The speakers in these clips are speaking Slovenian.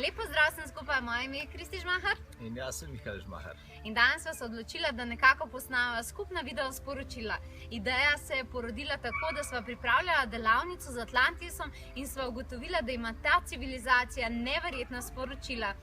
Lepo zdrav sem skupaj, moje ime je Kristi Žmahar. In jaz sem Mihael Žmahar. In danes sva se odločila, da nekako posnameva skupna video sporočila. Ideja se je porodila tako, da sva pripravljala delavnico z Atlantisom in sva ugotovila, da ima ta civilizacija neverjetna sporočila.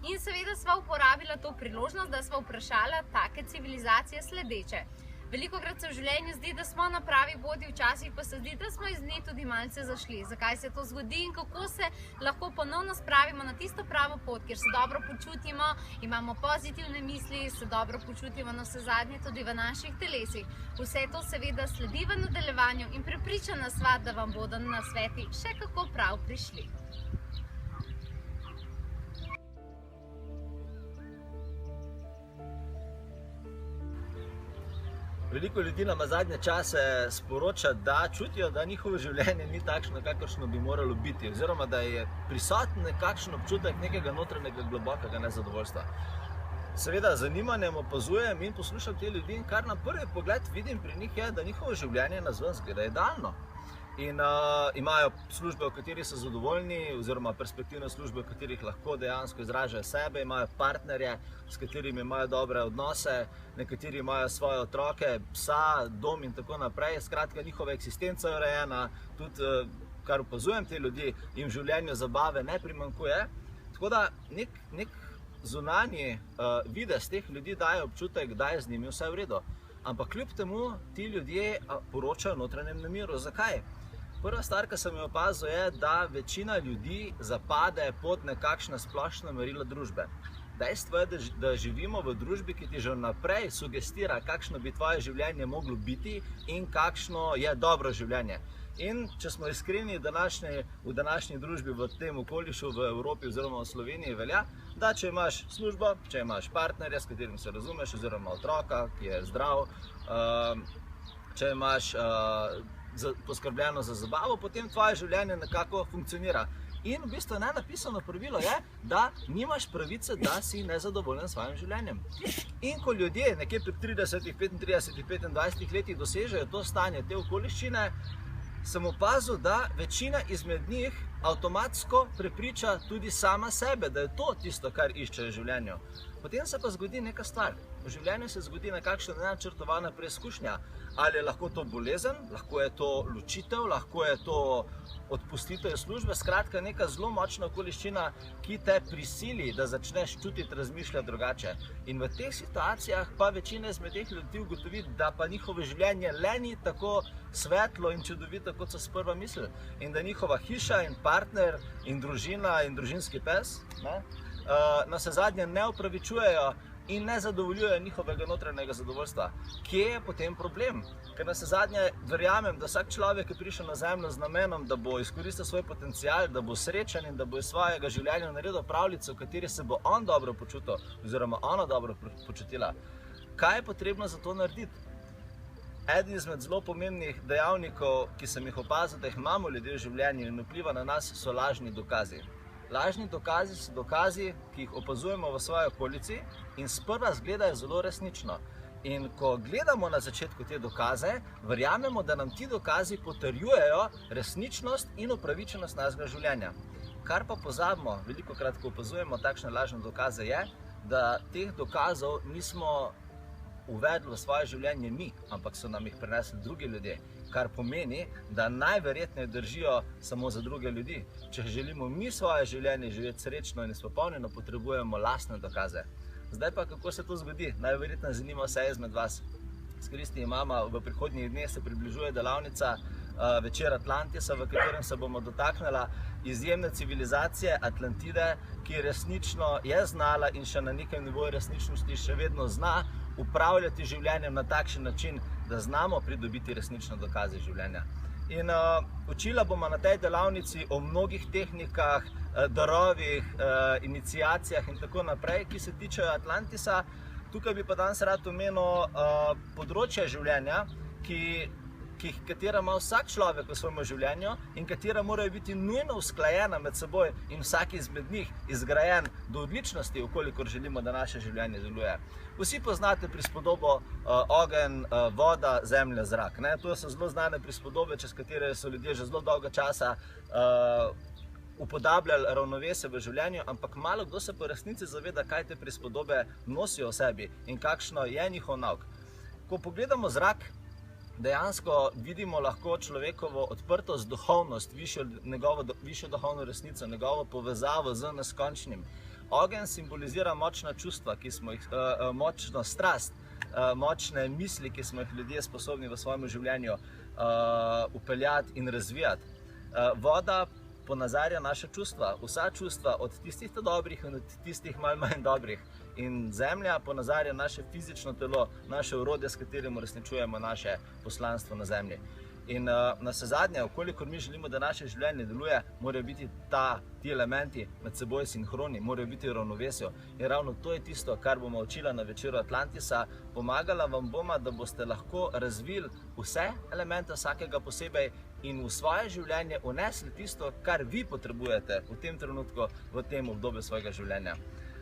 In seveda sva uporabila to priložnost, da sva vprašala take civilizacije sledeče. Velikokrat se v življenju zdi, da smo na pravi poti, včasih pa se zdi, da smo iz nje tudi malce zašli. Zakaj se to zgodi in kako se lahko ponovno spravimo na tisto pravo pot, kjer se dobro počutimo, imamo pozitivne misli, se dobro počutimo navsezadnje tudi v naših telesih. Vse to seveda sledi v nadaljevanju in prepričana sva, da vam bodo nasveti še kako prav prišli. Veliko ljudi nam zadnje čase sporoča, da čutijo, da njihovo življenje ni takšno, kakršno bi moralo biti, oziroma da je prisoten nekakšen občutek nekega notranjega globokega nezadovoljstva. Seveda, z zanimanjem opazujem in poslušam te ljudi in kar na prvi pogled vidim pri njih je, da njihovo življenje nazven zgleda idealno. In imajo službe, v katerih so zadovoljni, oziroma perspektivne službe, v katerih lahko dejansko izražajo sebe, imajo partnerje, s katerimi imajo dobre odnose, nekateri imajo svoje otroke, psa, dom in tako naprej. Skratka, njihova eksistenca je urejena, tudi, kar opazujem te ljudi, jim v življenju zabave ne primanjkuje. Tako da nek zunanji videz teh ljudi daje občutek, da je z njimi vse v redu. Ampak kljub temu ti ljudje poročajo o notranjem nemiru. Zakaj? Prva stvar, ki sem jo opazil, je, da večina ljudi zapade pod nekakšna splošna merila družbe. Dejstvo je, da živimo v družbi, ki ti že vnaprej sugestira, kakšno bi tvoje življenje moglo biti in kakšno je dobro življenje. In če smo iskreni, v današnji družbi, v tem okolišu, v Evropi oziroma v Sloveniji velja, da če imaš službo, če imaš partnerja, s katerim se razumeš, oziroma otroka, ki je zdrav, če imaš poskrbljeno za zabavo, potem tvoje življenje nekako funkcionira. In v bistvu nenapisano pravilo je, da nimaš pravice, da si nezadovoljen s svojim življenjem. In ko ljudje nekje pri 30, 35, 25 letih dosežejo to stanje, te okoliščine, sem opazil, da večina izmed njih avtomatsko prepriča tudi sama sebe, da je to tisto, kar iščejo v življenju. Potem se pa zgodi neka stvar. V življenju se zgodi nekakšna nenačrtovana preizkušnja. Ali je lahko to bolezen, lahko je to ločitev, lahko je to odpustitev iz službe, skratka neka zelo močna okoliščina, ki te prisili, da začneš čutiti, razmišljati drugače. In v teh situacijah pa večina izmed teh ljudi ugotovi, da pa njihovo življenje le ni tako svetlo in čudovito, kot so sprva mislili. In da njihova hiša in partner in družina in družinski pes navsezadnje ne opravičujejo in ne zadovoljujejo njihovega notranjega zadovoljstva. Kje je potem problem? Ker navsezadnje verjamem, da vsak človek je prišel na zemljo z namenom, da bo izkoristil svoj potencial, da bo srečen in da bo iz svojega življenja naredil pravljico, v kateri se bo on dobro počutil oziroma ona dobro počutila. Kaj je potrebno za to narediti? Eden izmed zelo pomembnih dejavnikov, ki sem jih opazil, da jih imamo ljudje v življenju in vpliva na nas, so lažni dokazi. Lažni dokazi so dokazi, ki jih opazujemo v svoji okolici in sprva izgledajo zelo resnično. In ko gledamo na začetku te dokaze, verjamemo, da nam ti dokazi potrjujejo resničnost in upravičenost našega življenja. Kar pa pozabimo, velikokrat, ko opazujemo takšne lažne dokaze, je, da teh dokazov nismo uvedli v svoje življenje mi, ampak so nam jih prinesli drugi ljudje, kar pomeni, da najverjetneje držijo samo za druge ljudi. Če želimo mi svoje življenje živeti srečno in izpopolnjeno, potrebujemo lastne dokaze. Zdaj pa, kako se to zgodi? Najverjetneje zanima vse izmed vas. S Kristi imama v prihodnjih dneh se približuje delavnica Večer Atlantisa, v katerem se bomo dotaknila izjemne civilizacije Atlantide, ki resnično je znala in še na nekem nivoju resničnosti še vedno zna upravljati življenjem na takšen način, da znamo pridobiti resnične dokaze življenja. In učila bomo na tej delavnici o mnogih tehnikah, darovih, iniciacijah in tako naprej, ki se tičejo Atlantisa. Tukaj bi pa danes rad omenil področje življenja, katera ima vsak človek v svojem življenju in katera morajo biti nujno usklajena med seboj in vsak izmed njih izgrajen do odličnosti, ukolikor želimo, da naše življenje deluje. Vsi poznate prispodobo ogenj, voda, zemlja, zrak. To so zelo znane prispodobe, čez katere so ljudje že zelo dolgo časa upodabljali ravnovesje v življenju, ampak malo kdo se po resnici zaveda, kaj te prispodobe nosijo v sebi in kakšno je njihov nauk. Ko pogledamo zrak, dejansko vidimo lahko človekovo odprtost, duhovnost, višjo duhovno resnico, njegovo povezavo z neskončnim. Ogenj simbolizira močna čustva, močno strast, močne misli, ki smo jih ljudje sposobni v svojem življenju upeljati in razvijati. Voda ponazarja naše čustva, vsa čustva, od tistih dobrih in od tistih malo manj dobrih. In zemlja ponazarja naše fizično telo, naše orodje, s katerim uresničujemo naše poslanstvo na zemlji. In navsezadnje, kolikor mi želimo, da naše življenje deluje, morajo biti ti elementi med seboj sinhroni, morajo biti v ravnovesju. In ravno to je tisto, kar bomo učila na večeru Atlantisa. Pomagala vam boma, da boste lahko razvili vse elemente vsakega posebej in v svoje življenje unesli tisto, kar vi potrebujete v tem trenutku, v tem obdobju svojega življenja.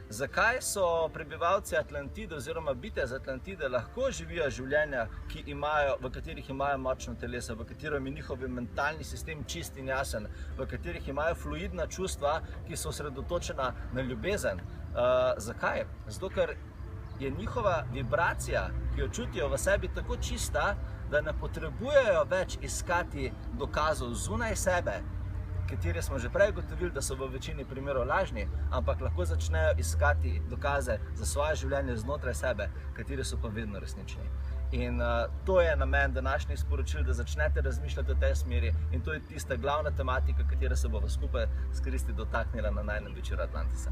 Zakaj so prebivalci Atlantide oziroma bitje z Atlantide lahko živijo življenja, v katerih imajo močno teleso, v katerem je njihov mentalni sistem čist in jasen, v katerih imajo fluidna čustva, ki so osredotočena na ljubezen? Zakaj? Zato, ker je njihova vibracija, ki jo čutijo v sebi, tako čista, da ne potrebujejo več iskati dokazov zunaj sebe, kateri smo že prej ugotovili, da so v večini primerov lažni, ampak lahko začnejo iskati dokaze za svoje življenje znotraj sebe, kateri so pa vedno resnični. In to je namen današnjih sporočil, da začnete razmišljati v tej smeri, in to je tista glavna tematika, katera se bova skupaj s Kristi dotaknila na najinem večeru Atlantisa.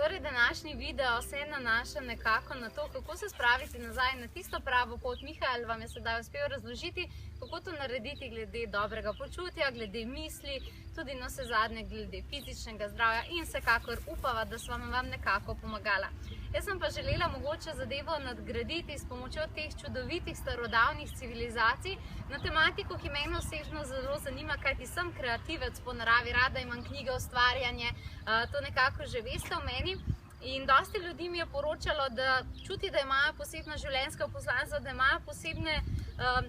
Torej, današnji video se nanaša nekako na to, kako se spraviti nazaj na tisto pravo pot. Mihael vam je sedaj uspel razložiti, kako to narediti glede dobrega počutja, glede misli, tudi navsezadnje glede fizičnega zdravja in vsekakor upava, da sva vam nekako pomagala. Jaz sem pa želela mogoče zadevo nadgraditi s pomočjo teh čudovitih starodavnih civilizacij na tematiko, ki mene osebno zelo zanima, kajti sem kreativec po naravi, rada imam knjige, ustvarjanje, to nekako že veste o meni. In dosti ljudi mi je poročalo, da čuti, da imajo posebna življenjska poslanstva, da imajo posebne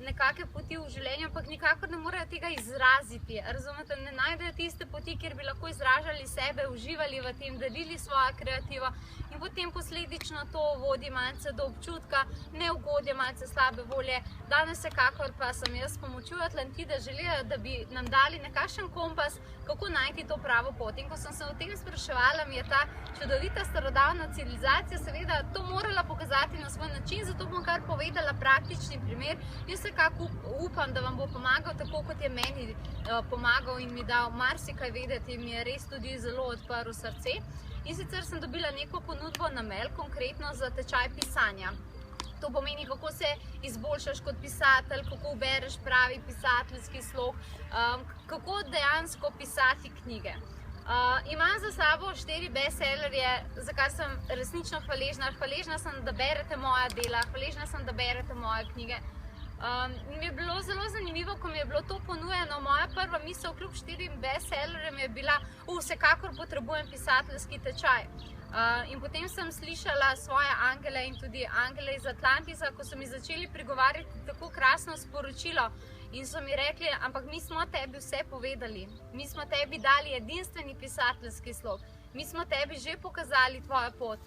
nekakve poti v življenju, ampak nikakor ne morejo tega izraziti. Razumete, ne najdejo tiste poti, kjer bi lahko izražali sebe, uživali v tem, delili svojo kreativo in potem posledično to vodi malce do občutka neugodja, malce slabe volje. Danes vsekakor pa sem jaz s pomočjo Atlantide želela, da bi nam dali nekakšen kompas, kako najti to pravo pot. In ko sem se o tem spraševala, mi je ta čudovita starodavna civilizacija seveda to morala pokazati na svoj način, zato bom kar povedala praktični primer. Jaz vsekako upam, da vam bo pomagal tako, kot je meni pomagal in mi dal marsikaj vedeti, mi je res tudi zelo odprl srce. In sicer sem dobila neko ponudbo na mail, konkretno za tečaj pisanja. To pomeni, kako se izboljšaš kot pisatelj, kako ubereš pravi pisateljski slog, kako dejansko pisati knjige. Imam za sabo 4 bestsellerje, za kar sem resnično hvaležna. Hvaležna sem, da berete moja dela, hvaležna sem, da berete moje knjige. Mi je bilo zelo zanimivo, ko mi je bilo to ponujeno. Moja prva misel kljub 4 bestsellerjem je bila, vsekakor potrebujem pisateljski tečaj. In potem sem slišala svoje angele in tudi angele iz Atlantisa, ko so mi začeli prigovarjati tako krasno sporočilo in so mi rekli, ampak mi smo tebi vse povedali, mi smo tebi dali edinstveni pisateljski slog, mi smo tebi že pokazali tvojo pot.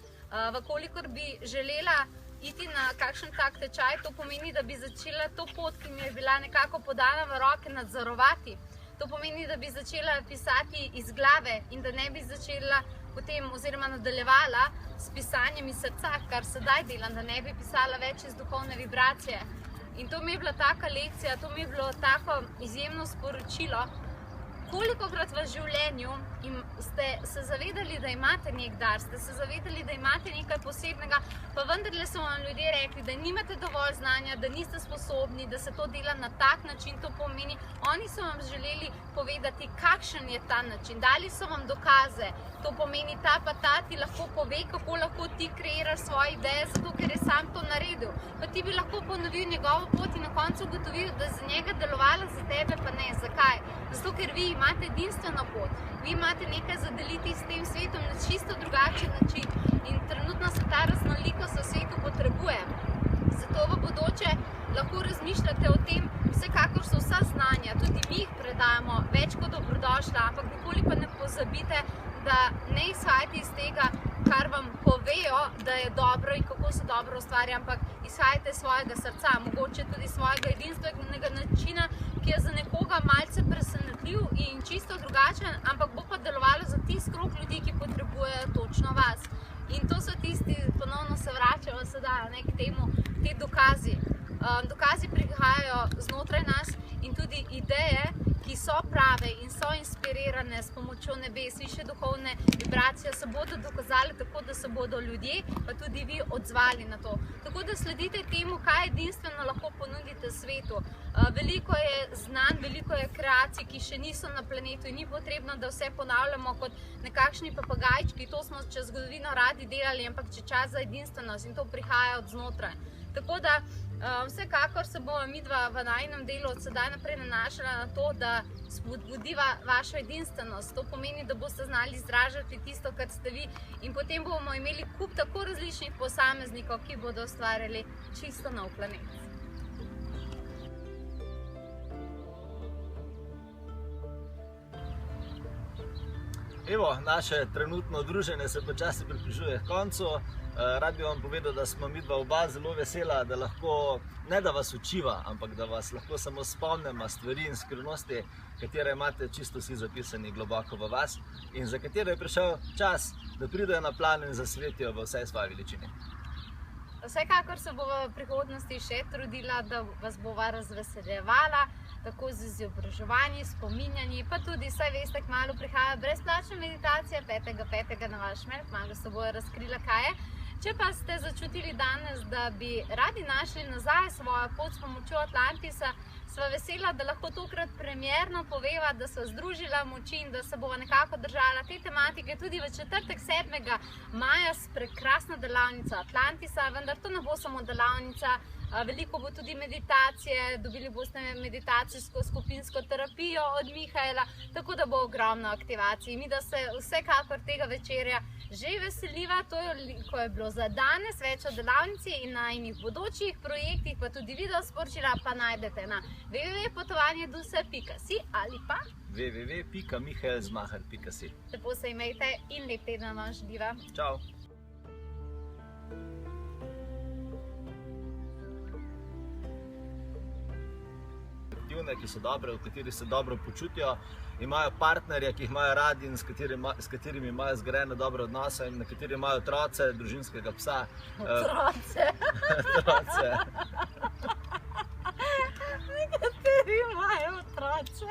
Vkolikor bi želela iti na kakšen tak tečaj, to pomeni, da bi začela to pot, ki mi je bila nekako podana v roke, nadzorovati. To pomeni, da bi začela pisati iz glave in da ne bi začela potem oziroma nadaljevala s pisanjem iz srca, kar sedaj delam, da ne bi pisala več iz duhovne vibracije. In to mi je bila taka lekcija, to mi je bilo tako izjemno sporočilo. Kolikokrat v življenju ste se zavedali, da imate nek dar, ste se zavedali, da imate nekaj posebnega, pa vendarle so vam ljudje rekli, da nimate dovolj znanja, da niste sposobni, da se to dela na tak način, to pomeni, oni so vam želeli povedati, kakšen je ta način, dali so vam dokaze, to pomeni, ta pa ta ti lahko pove, kako lahko ti kreiraš svoje ideje, zato ker je sam to naredil. Pa ti bi lahko ponovil njegovo pot in na koncu ugotovil, da za njega delovala, za tebe pa ne. Zakaj? Zato ker vi imate edinstveno pot, vi imate nekaj za deliti s tem svetom na čisto drugačen način In trenutno se ta raznolikost v svetu potrebuje. Zato v bodoče lahko razmišljate o tem, vsekakor so vsa znanja, tudi mi jih predajamo, več kot dobrodošla, ampak nikoli pa ne pozabite, da ne izhajate iz tega, kar vam povejo, da je dobro in kako se dobro ustvarja, ampak izhajate svojega srca, mogoče tudi svojega edinstvenega načina, ki je za nekoga malce presenetljiv in čisto drugačen, ampak bo pa delovalo za tisti krog ljudi, ki potrebujejo točno vas. In to so tisti, ponovno se vračamo sedaj k temu, te dokazi. Dokazi prihajajo znotraj nas in tudi ideje, ki so prave in so inspirirane s pomočjo nebes, više duhovne vibracije, se bodo dokazali tako, da se bodo ljudje, pa tudi vi, odzvali na to. Tako da sledite temu, kaj edinstveno lahko ponudite svetu. Veliko je znanj, veliko je kreacij, ki še niso na planetu in ni potrebno, da vse ponavljamo kot nekakšni papagajčki. To smo čez zgodovino radi delali, ampak če čas za edinstvenost in to prihaja od znotraj. Tako da vsekakor se bomo midva v najinem delu od sedaj naprej nanašala na to, da spodbudiva vašo edinstvenost. To pomeni, da boste znali izražati tisto, kar ste vi, in potem bomo imeli kup tako različnih posameznikov, ki bodo ustvarjali čisto nov planet. Evo, naše trenutno druženje se počasi približuje h koncu. Rad bi vam povedal, da smo midva oba zelo vesela, da lahko, ne da vas učiva, ampak da vas lahko samo spomnimo stvari in skrivnosti, katere imate čisto vsi zapisani globoko v vas in za katere je prišel čas, da pridejo na plan in zasvetijo v vsej svoji veličini. Vsekakor se bova v prihodnosti še trudila, da vas bova razveseljevala, tako z izobraževanji, spominjanji, pa tudi, saj veste, kmalu prihaja brezplačna meditacija 5.5. na vaš mail, kmalu se bojo razkrila, kaj je. Če pa ste začutili danes, da bi radi našli nazaj svojo pot s pomočjo Atlantisa, sva vesela, da lahko tokrat premierno poveva, da sva združila moči in da se bova nekako držala te tematike tudi v četrtek 7. maja s prekrasno delavnico Atlantisa, vendar to ne bo samo delavnica, veliko bo tudi meditacije, dobili boste meditacijsko skupinsko terapijo od Mihaela, tako da bo ogromno aktivacij. Mi da se vsekakor tega večerja že veseliva, to je, ko je bilo za danes, več o delavnici in najinih bodočih projektih, pa tudi video sporočila pa najdete na www.potovanjeduse.si ali pa www.mihaelzmaher.si. Lepo se imejte in lep teden vam želiva. Čau! Ki so dobre, v kateri se dobro počutijo, imajo partnerja, ki jih imajo radi in s katerimi imajo zgrajene dobre odnose in na kateri imajo otroce, družinskega psa. Otroce! Otroce. Nekateri imajo otroce.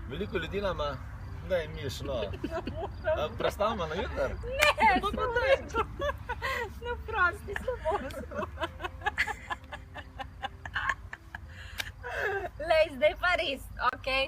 Veliko ljudi nama, ne, mišno. Prestavimo na jutr? Ne, samo no prosti, samo Lej, zdaj pa res, okej.